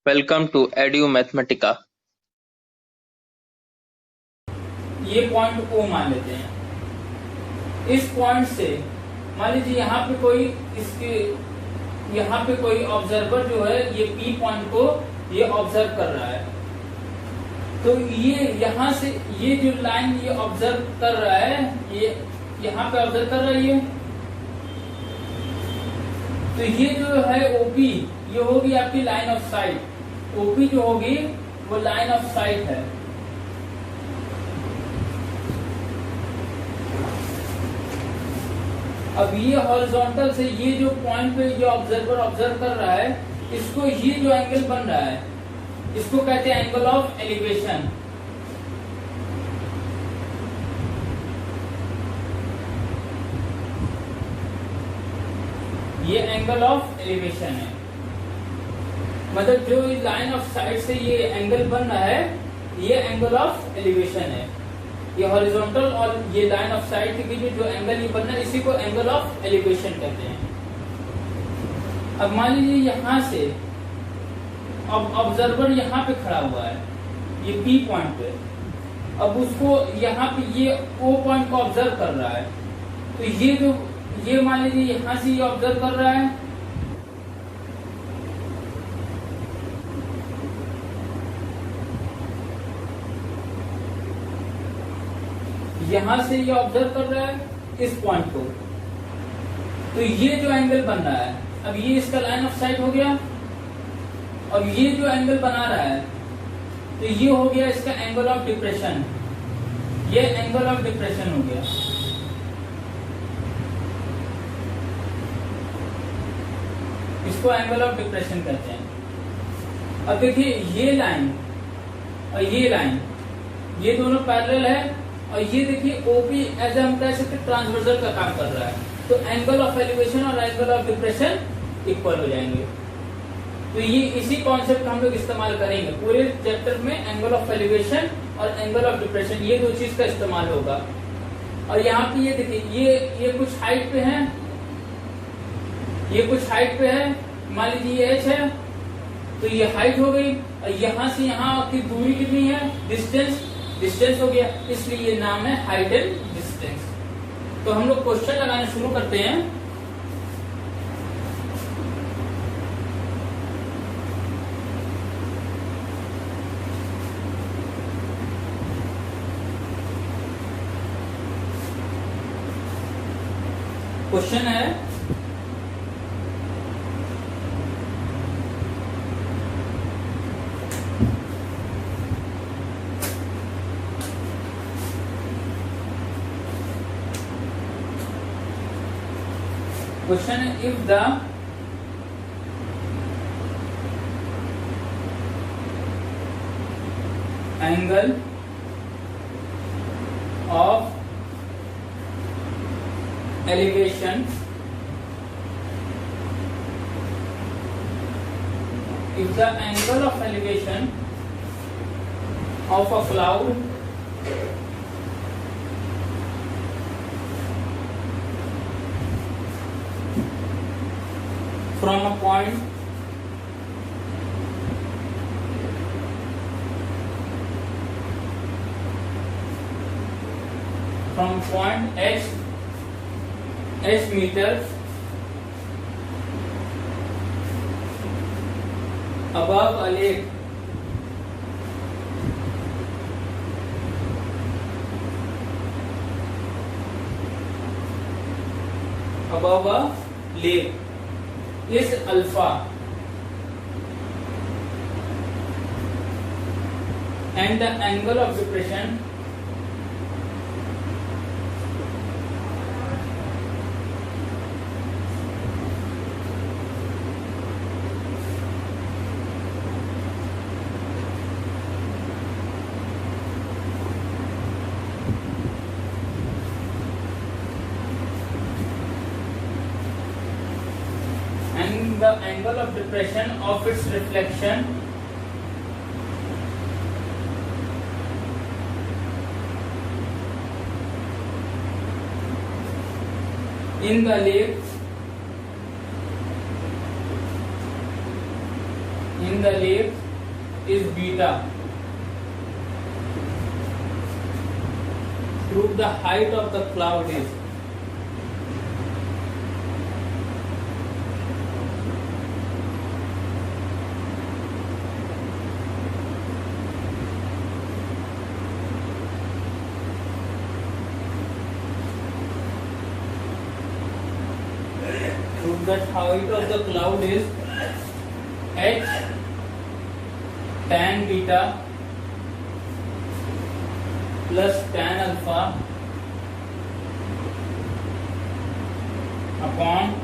Welcome to Edu Mathematica. ये point ओ मान लेते हैं। इस पॉइंट से मान लीजिए यहाँ पे कोई ऑब्जर्वर जो है ये पी पॉइंट को ये ऑब्जर्व कर रहा है। तो ये यहाँ से ये जो लाइन ये ऑब्जर्व कर रहा है, ये यहाँ पे ऑब्जर्व कर रहा है ये। तो ये जो है ओपी ये होगी आपकी लाइन ऑफ साइट। ओपी जो होगी वो लाइन ऑफ साइट है। अब ये हॉरिजॉन्टल से ये जो पॉइंट पे ये ऑब्जर्वर ऑब्जर्व कर रहा है, इसको ये जो एंगल बन रहा है इसको कहते हैं एंगल ऑफ एलिवेशन। ये एंगल ऑफ एलिवेशन है, मतलब जो लाइन ऑफ साइड से ये एंगल बन रहा है ये एंगल ऑफ एलिवेशन है। ये हॉरिजॉन्टल और ये लाइन ऑफ साइड के बीच में जो एंगल ये बनना है इसी को एंगल ऑफ एलिवेशन कहते हैं। अब मान लीजिए यहाँ से अब ऑब्जर्वर यहाँ पे खड़ा हुआ है ये पी पॉइंट पे। अब उसको यहाँ पे ये ओ पॉइंट को ऑब्जर्व कर रहा है। तो ये मान लीजिए यहाँ से ये ऑब्जर्व कर रहा है, यहां से ये ऑब्जर्व कर रहा है इस पॉइंट को। तो ये जो एंगल बन रहा है, अब ये इसका लाइन ऑफ साइट हो गया। अब ये जो एंगल बना रहा है तो ये हो गया इसका एंगल ऑफ डिप्रेशन। ये एंगल ऑफ डिप्रेशन हो गया। इसको एंगल ऑफ डिप्रेशन कहते हैं। अब देखिए ये लाइन और ये लाइन ये दोनों पैरेलल है और ये देखिए ओपी एज हम कह सकते ट्रांसवर्सल का काम कर रहा है। तो एंगल ऑफ एलिवेशन और एंगल ऑफ डिप्रेशन इक्वल हो जाएंगे। तो ये इसी कॉन्सेप्ट हम लोग इस्तेमाल करेंगे पूरे चैप्टर में। एंगल ऑफ एलिवेशन और एंगल ऑफ डिप्रेशन ये दो चीज का इस्तेमाल होगा। और यहाँ पे ये देखिए ये कुछ हाइट पे है, ये कुछ हाइट पे है। मान लीजिए ये एच है तो ये हाइट हो गई। और यहाँ से यहाँ की दूरी कितनी है, डिस्टेंस हो गया, इसलिए ये नाम है हाइट एंड डिस्टेंस। तो हम लोग क्वेश्चन लगाना शुरू करते हैं। क्वेश्चन है if the angle of elevation of a cloud from a point h meters above a lake is alpha and the angle of depression and the angle of depression of its reflection in the lake in the lake is beta. Prove the height of the cloud is. Prove that height of the cloud is h tan beta plus tan alpha upon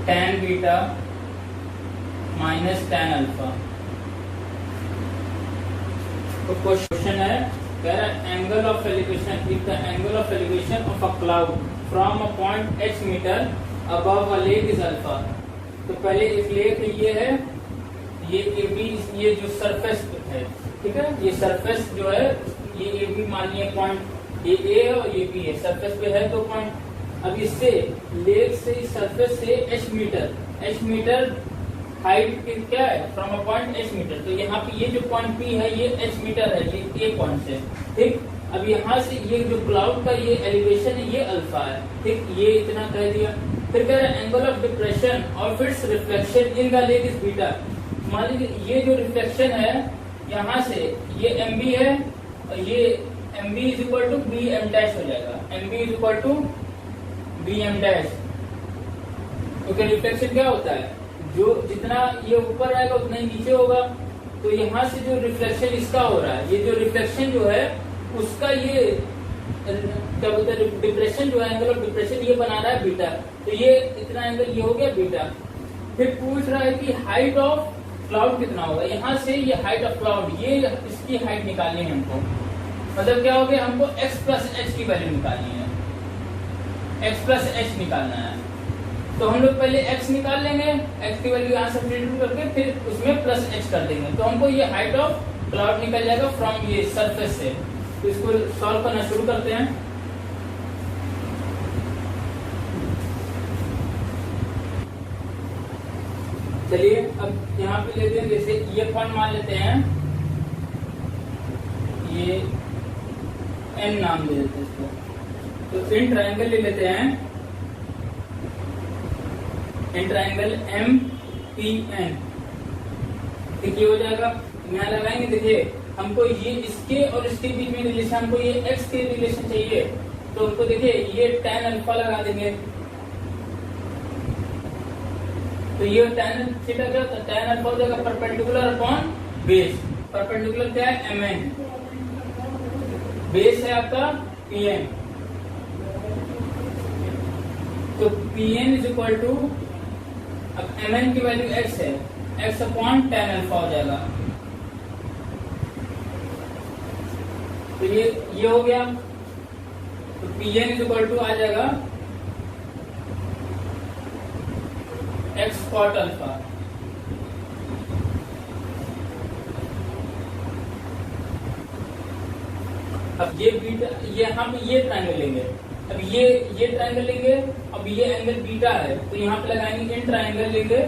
tan beta minus tan alpha. तो question है कह रहा angle of elevation if the angle of elevation of a cloud from a point h metre above a lake is alpha. तो पहले एक lake ये है, ये ए बी, ये जो सरफेस है, ठीक है, ये सरफेस जो है ये ए बी मान लिया पॉइंट, ये ए है और ये बी है, सरफेस पे है तो पॉइंट. अब इससे लेक से इस सरफेस से एच मीटर हाइट क्या है from a point H metre. तो यहाँ पे ये जो पॉइंट पी है ये एच मीटर है, ये ए पॉइंट से, ठीक. अब यहाँ से ये जो क्लाउड का ये एलिवेशन है ये अल्फा है, ठीक, ये इतना कह दिया. फिर कह रहा है angle of depression of its reflection in the lake is beta. मान लीजिए ये जो रिफ्लेक्शन है यहाँ से ये एम बी है और ये M B is equal to B M dash हो जाएगा, M B is equal to B M dash. क्योंकि रिफ्लेक्शन क्या होता है, जो जितना ये ऊपर आएगा उतना ही नीचे होगा. तो यहाँ से जो रिफ्लेक्शन इसका हो रहा है, ये जो रिफ्लेक्शन जो है उसका ये क्या बोलते हैं डिप्रेशन जो है, एंगल ऑफ डिप्रेशन ये बना रहा है बीटा. तो ये इतना एंगल ये हो गया बीटा. फिर पूछ रहा है कि हाइट ऑफ क्लाउड कितना होगा. यहाँ से ये हाइट ऑफ क्लाउड, ये इसकी हाइट निकालनी है हमको. मतलब क्या हो गया, हमको x प्लस एच की वैल्यू निकालनी है, x प्लस एच निकालना है. तो हम लोग पहले x निकाल लेंगे, x की वैल्यू यहाँ सब्स्टिट्यूट करके फिर उसमें प्लस h कर देंगे. तो हमको ये हाइट ऑफ क्लाउड निकल जाएगा फ्रॉम ये सरफेस से. तो इसको सॉल्व करना शुरू करते हैं. चलिए अब यहाँ पे लेते हैं, जैसे ये पॉइंट मान लेते हैं, ये n नाम दे देते हैं इसको. तो इन ट्रायंगल ले लेते हैं, in triangle M P N. ठीक ये हो जाएगा. यहाँ लगाएंगे, देखिए हमको ये इसके और इसके बीच में रिलेशन, हमको ये x के रिलेशन चाहिए. तो हमको देखिए ये tan अल्फा लगा देंगे. तो ये tan थीटा क्या होता है, tan अल्फा हो जाएगा परपेंडिकुलर अपॉन बेस. परपेंडिकुलर क्या है mn, बेस है आपका pn. तो pn इज इक्वल टू, अब mn की वैल्यू x है, x अपॉन tan अल्फा हो जाएगा. तो ये हो गया. तो pn इज इक्वल टू आ जाएगा x कॉट अल्फा. अब ये बीटा, ये हम ये ट्रायंगल लेंगे. अब ये ट्रायंगल लेंगे. अब ये एंगल बीटा है तो यहाँ पे लगाएंगे इन ट्रायंगल लेंगे.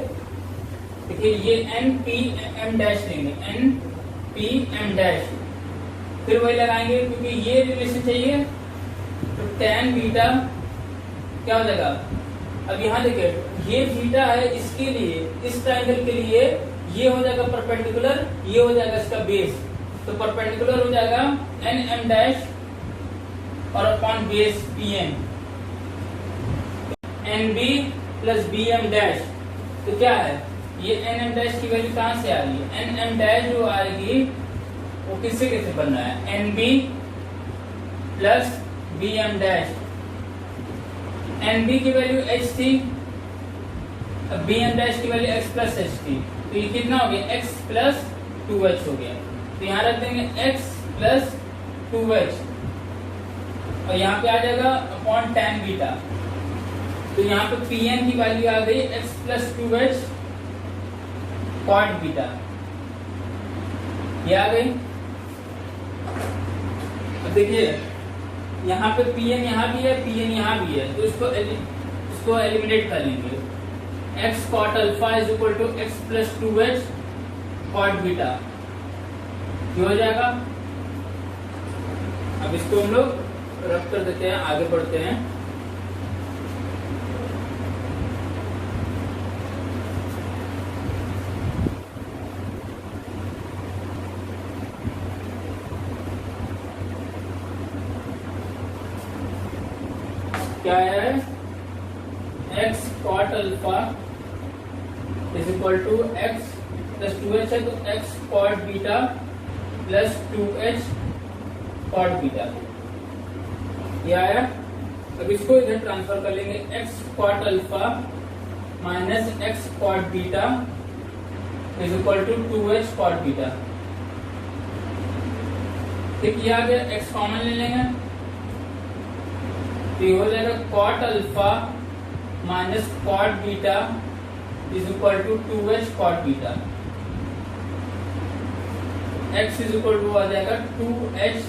देखिए ये एन पी एम डैश लेंगे, एन पी एम डैश. फिर वही लगाएंगे क्योंकि ये रिलेशन चाहिए. तो tan बीटा क्या हो जाएगा. अब यहाँ देखिए ये बीटा है, इसके लिए इस ट्रायंगल के लिए ये हो जाएगा परपेंडिकुलर, ये हो जाएगा इसका बेस. तो परपेंडिकुलर हो जाएगा एन एम डैश और upon base P N, N B plus B M dash. तो क्या है ये एन एम डैश की वैल्यू कहाँ से आ रही है, एन एम डैश जो आएगी वो किससे कैसे बन रहा है, N B plus B M dash. N B की वैल्यू एच थी, अब बी एम डैश की वैल्यू एक्स प्लस एच थी. तो ये कितना हो गया, एक्स प्लस टू एच हो गया. तो यहाँ रख देंगे एक्स प्लस टू एच और यहाँ पे आ जाएगा अपॉन tan बीटा. तो यहाँ पे पी एन की वैल्यू आ गई X plus two H cot beta, ये आ गई. अब देखिए यहाँ पे पी एन यहाँ भी है, पी एन यहाँ भी है, तो इसको एलिमिनेट कर लेंगे. X cot alpha is equal to X plus two H cot beta, ये हो जाएगा। अब इसको हम लोग रब कर देते हैं, आगे बढ़ते हैं। क्या है, x cot alpha is equal to x plus 2h है, तो x cot beta plus 2h cot beta, ये आया। अब इसको इधर ट्रांसफर कर लेंगे, x cot alpha minus x cot beta is equal to 2h cot beta. ठीक, ये आ गया, x कॉमन ले लेंगे, तो ये हो जाएगा cot alpha minus cot beta is equal to 2h cot beta. x is equal to आ जाएगा 2h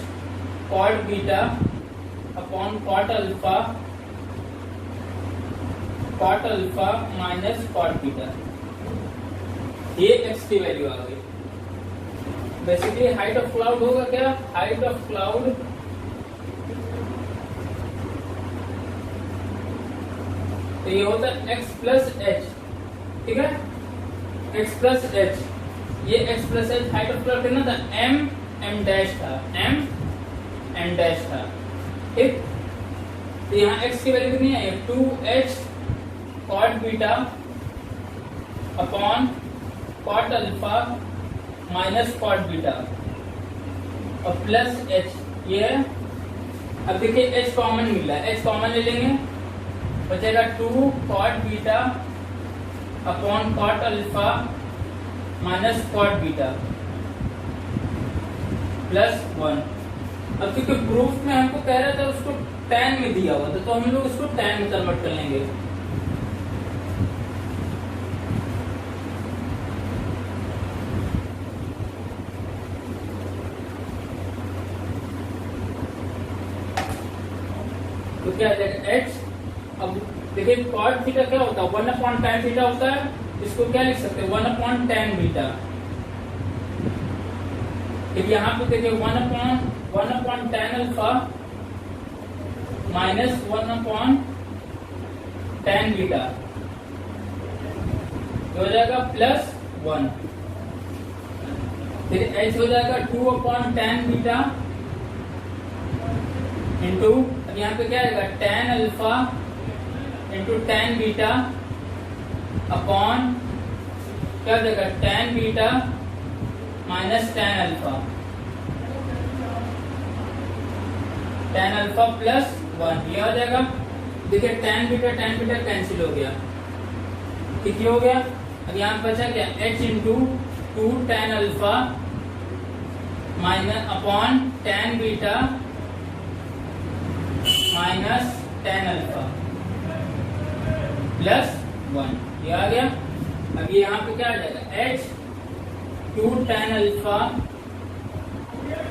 cot beta upon cot alpha minus cot beta. ये x की वैल्यू आ गई। बेसिकली हाइट ऑफ क्लाउड होगा क्या, हाइट ऑफ क्लाउड तो ये होता है x प्लस एच, ठीक है, x प्लस एच। ये x plus H height of cloud कितना था, m डैश था, m डैश था, ठीक। तो यहाँ x की वैल्यू कितनी है, 2h cot beta upon cot alpha minus cot beta और प्लस h, ये है। अब देखिए h कॉमन मिला है, h कॉमन ले लेंगे, बचेगा 2 cot beta upon cot alpha minus cot beta plus 1। अब क्योंकि प्रूफ में हमको कह रहा था उसको tan में दिया हुआ था, तो हम लोग उसको tan में कन्वर्ट कर लेंगे। तो क्या आ जाएगा h। अब देखिए कॉट थीटा क्या होता है, 1/tan थीटा होता है, इसको क्या लिख सकते हैं, 1/tan बीटा। ठीक, यहाँ पे देखिए 1/tan alpha minus 1/tan beta, हो जाएगा प्लस 1। फिर h हो जाएगा 2/tan बीटा इंटू, अब यहाँ पे क्या आएगा, tan alpha into tan beta upon क्या हो जाएगा, tan beta minus tan alpha plus 1, ये हो जाएगा। देखिए tan बीटा कैंसिल हो गया, ठीक हो गया। अब यहाँ बचा क्या, h into 2 tan alpha minus upon tan beta minus tan alpha plus 1, ये आ गया। अब ये यहाँ पे क्या आ जाएगा, h 2 tan alpha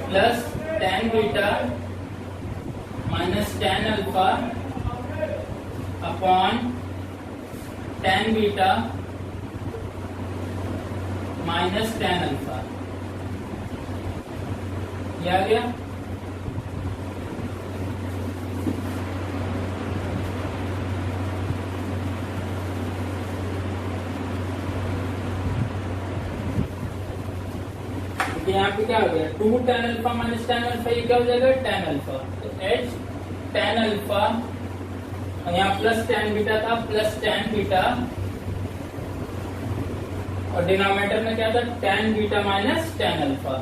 plus tan beta minus tan alpha upon tan beta minus tan alpha, ये आ गया। यहाँ पे क्या हो गया, 2 tan alpha minus tan alpha, ये क्या हो जाएगा, tan अल्फा। तो h tan अल्फा, यहाँ प्लस tan बीटा था, प्लस tan बीटा, और डिनोमिनेटर में क्या था, tan beta minus tan alpha.